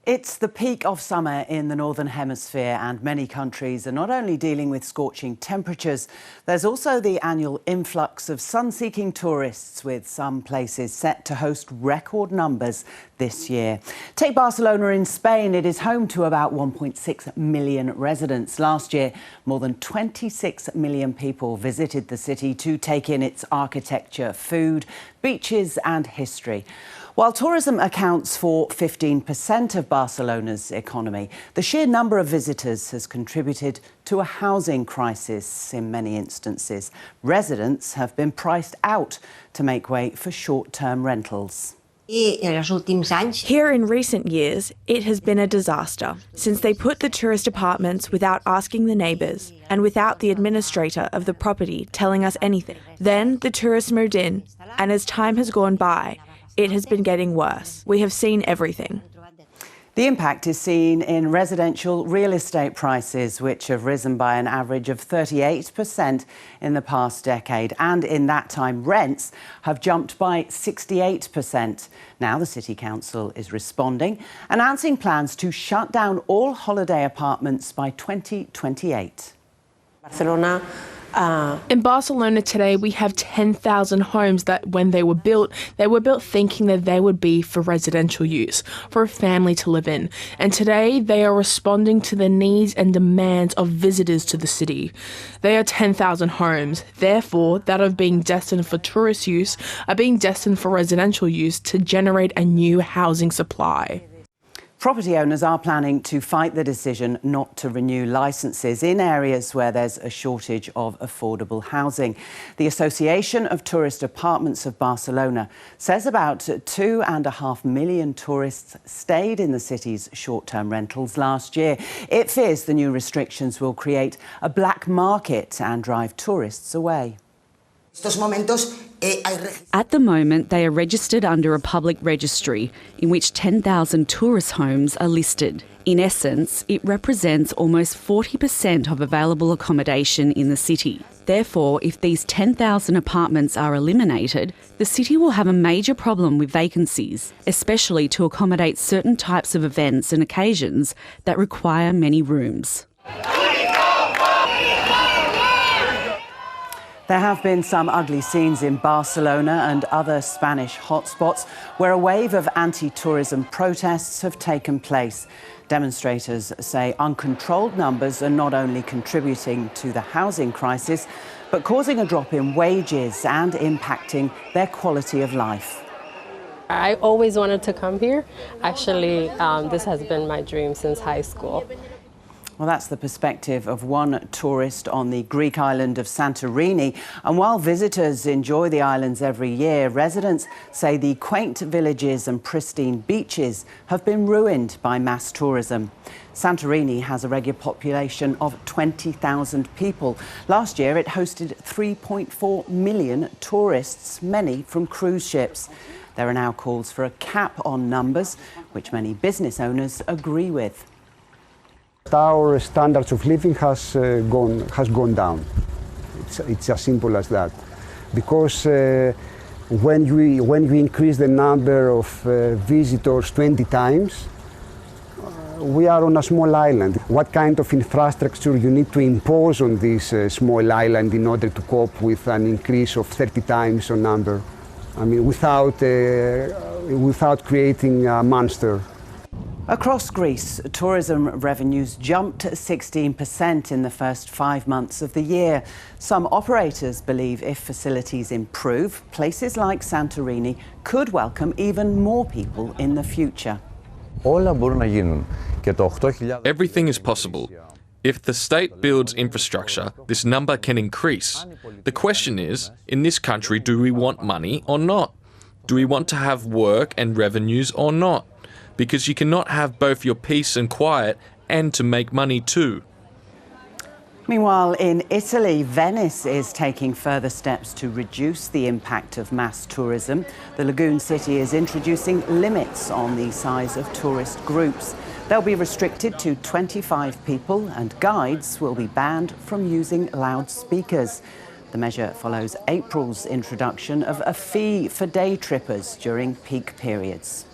It's the peak of summer in the Northern Hemisphere, and many countries are not only dealing with scorching temperatures, there's also the annual influx of sun-seeking tourists, with some places set to host record numbers this year. Take Barcelona in Spain. It is home to about 1.6 million residents. Last year, more than 26 million people visited the city to take in its architecture, food, beaches and history. While tourism accounts for 15% of Barcelona's economy, the sheer number of visitors has contributed to a housing crisis in many instances. Residents have been priced out to make way for short-term rentals. Here in recent years, it has been a disaster, since they put the tourist apartments without asking the neighbours and without the administrator of the property telling us anything. Then the tourists moved in, and as time has gone by, it has been getting worse. We have seen everything. The impact is seen in residential real estate prices, which have risen by an average of 38% in the past decade. And in that time, rents have jumped by 68%. Now the City Council is responding, announcing plans to shut down all holiday apartments by 2028. In Barcelona today, we have 10,000 homes that, when they were built thinking that they would be for residential use, for a family to live in. And today, they are responding to the needs and demands of visitors to the city. They are 10,000 homes, therefore, that are being destined for tourist use are being destined for residential use to generate a new housing supply. Property owners are planning to fight the decision not to renew licences in areas where there's a shortage of affordable housing. The Association of Tourist Apartments of Barcelona says about 2.5 million tourists stayed in the city's short-term rentals last year. It fears the new restrictions will create a black market and drive tourists away. At the moment, they are registered under a public registry in which 10,000 tourist homes are listed. In essence, it represents almost 40% of available accommodation in the city. Therefore, if these 10,000 apartments are eliminated, the city will have a major problem with vacancies, especially to accommodate certain types of events and occasions that require many rooms. There have been some ugly scenes in Barcelona and other Spanish hotspots where a wave of anti-tourism protests have taken place. Demonstrators say uncontrolled numbers are not only contributing to the housing crisis, but causing a drop in wages and impacting their quality of life. I always wanted to come here. Actually, this has been my dream since high school. Well, that's the perspective of one tourist on the Greek island of Santorini. And while visitors enjoy the islands every year, residents say the quaint villages and pristine beaches have been ruined by mass tourism. Santorini has a regular population of 20,000 people. Last year, it hosted 3.4 million tourists, many from cruise ships. There are now calls for a cap on numbers, which many business owners agree with. Our standards of living has gone down. It's as simple as that. Because when you increase the number of visitors 20 times, we are on a small island. What kind of infrastructure you need to impose on this small island in order to cope with an increase of 30 times on number? I mean, without creating a monster. Across Greece, tourism revenues jumped 16% in the first 5 months of the year. Some operators believe if facilities improve, places like Santorini could welcome even more people in the future. Everything is possible. If the state builds infrastructure, this number can increase. The question is, in this country, do we want money or not? Do we want to have work and revenues or not? Because you cannot have both your peace and quiet and to make money too. Meanwhile, in Italy, Venice is taking further steps to reduce the impact of mass tourism. The lagoon city is introducing limits on the size of tourist groups. They'll be restricted to 25 people, and guides will be banned from using loudspeakers. The measure follows April's introduction of a fee for day trippers during peak periods.